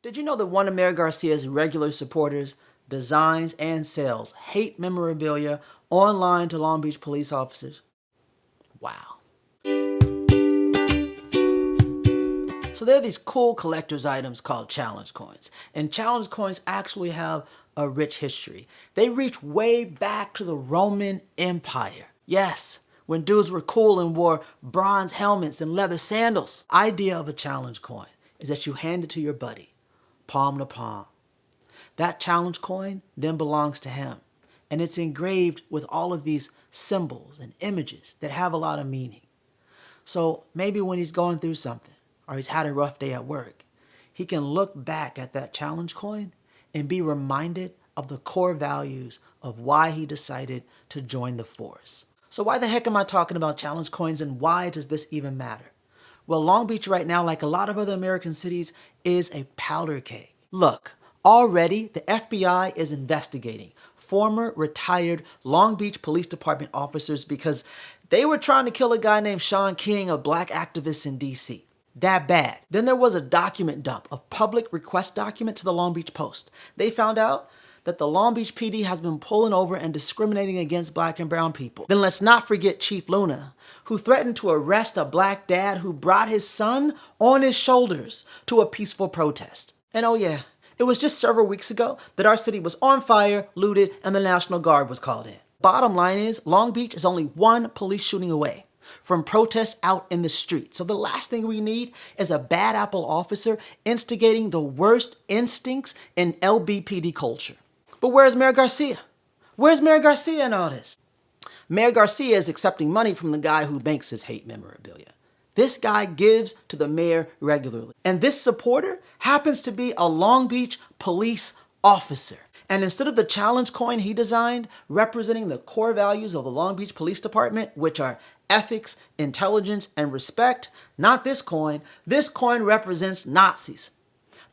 Did you know that one of Mayor Garcia's regular supporters designs and sells hate memorabilia online to Long Beach police officers? Wow. So there are these cool collector's items called challenge coins. And challenge coins actually have a rich history. They reach way back to the Roman Empire. Yes, when dudes were cool and wore bronze helmets and leather sandals. Idea of a challenge coin is that you hand it to your buddy, palm to palm. That challenge coin then belongs to him. And it's engraved with all of these symbols and images that have a lot of meaning. So maybe when he's going through something, or he's had a rough day at work, he can look back at that challenge coin and be reminded of the core values of why he decided to join the force. So why the heck am I talking about challenge coins, and why does this even matter? Well, Long Beach right now, like a lot of other American cities, is a powder keg. Look, already the FBI is investigating former retired Long Beach Police Department officers because they were trying to kill a guy named Shaun King, a black activist in DC. That bad. Then there was a document dump, a public request document to the Long Beach Post. They found out that the Long Beach PD has been pulling over and discriminating against black and brown people. Then let's not forget Chief Luna, who threatened to arrest a black dad who brought his son on his shoulders to a peaceful protest. And oh yeah, it was just several weeks ago that our city was on fire, looted, and the National Guard was called in. Bottom line is, Long Beach is only one police shooting away from protests out in the street. So the last thing we need is a bad apple officer instigating the worst instincts in LBPD culture. But where's Mayor Garcia? Where's Mayor Garcia in all this? Mayor Garcia is accepting money from the guy who makes his hate memorabilia. This guy gives to the mayor regularly. And this supporter happens to be a Long Beach police officer. And instead of the challenge coin he designed, representing the core values of the Long Beach Police Department, which are ethics, intelligence, and respect, not this coin. This coin represents Nazis.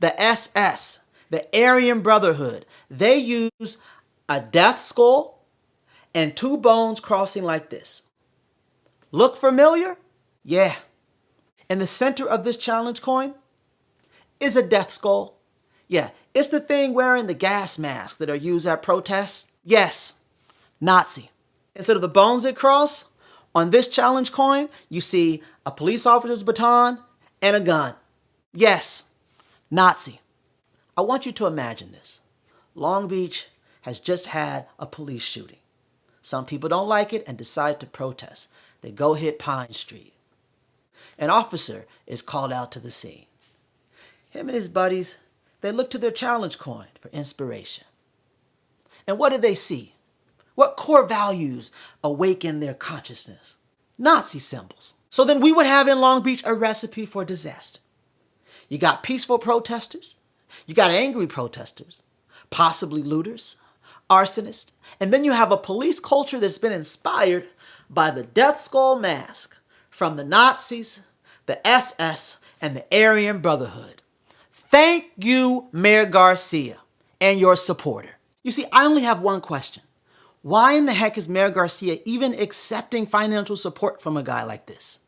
The SS, the Aryan Brotherhood, they use a death skull and two bones crossing like this. Look familiar? Yeah. In the center of this challenge coin is a death skull. Yeah, it's the thing wearing the gas masks that are used at protests. Yes, Nazi. Instead of the bones that cross, on this challenge coin, you see a police officer's baton and a gun. Yes, Nazi. I want you to imagine this. Long Beach has just had a police shooting. Some people don't like it and decide to protest. They go hit Pine Street. An officer is called out to the scene. Him and his buddies, they look to their challenge coin for inspiration. And what do they see? What core values awaken their consciousness? Nazi symbols. So then we would have in Long Beach a recipe for disaster. You got peaceful protesters, you got angry protesters, possibly looters, arsonists, and then you have a police culture that's been inspired by the death skull mask from the Nazis, the SS, and the Aryan Brotherhood. Thank you, Mayor Garcia, and your supporter. You see, I only have one question. Why in the heck is Mayor Garcia even accepting financial support from a guy like this?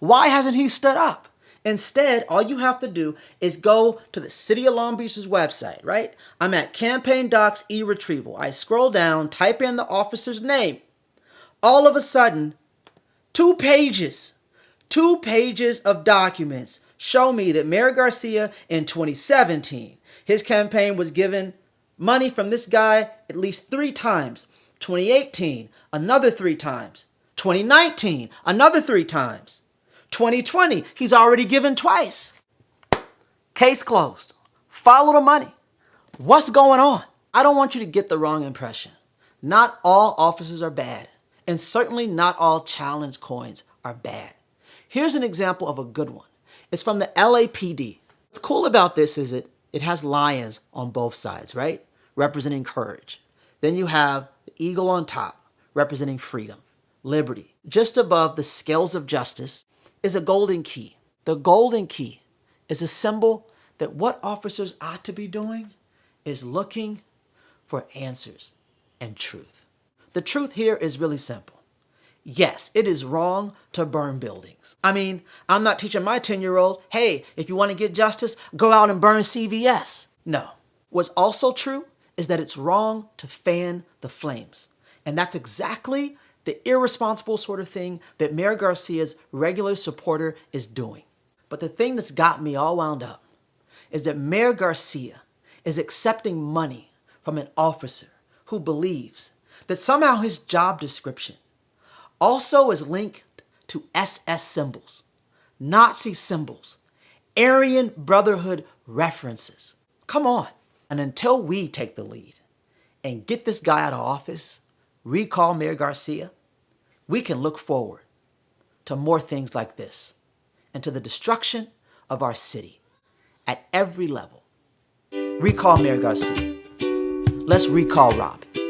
Why hasn't he stood up? Instead, all you have to do is go to the City of Long Beach's website, right? I'm at Campaign Docs e-Retrieval. I scroll down, type in the officer's name. All of a sudden, 2 pages of documents show me that Mayor Garcia in 2017, his campaign was given money from this guy at least 3 times. 2018, another 3 times. 2019, another 3 times. 2020, he's already given twice. Case closed. Follow the money. What's going on? I don't want you to get the wrong impression. Not all officers are bad, and certainly not all challenge coins are bad. Here's an example of a good one. It's from the LAPD. What's cool about this is it has lions on both sides, right? Representing courage. Then you have the eagle on top, representing freedom, liberty. Just above the scales of justice is a golden key. The golden key is a symbol that what officers ought to be doing is looking for answers and truth. The truth here is really simple. Yes, it is wrong to burn buildings. I mean, I'm not teaching my 10-year-old, hey, if you want to get justice, go out and burn CVS. No. What's also true is that it's wrong to fan the flames. And that's exactly the irresponsible sort of thing that Mayor Garcia's regular supporter is doing. But the thing that's got me all wound up is that Mayor Garcia is accepting money from an officer who believes that somehow his job description also is linked to SS symbols, Nazi symbols, Aryan Brotherhood references. Come on. And until we take the lead and get this guy out of office, recall Mayor Garcia, we can look forward to more things like this and to the destruction of our city at every level. Recall Mayor Garcia. Let's recall Robbie.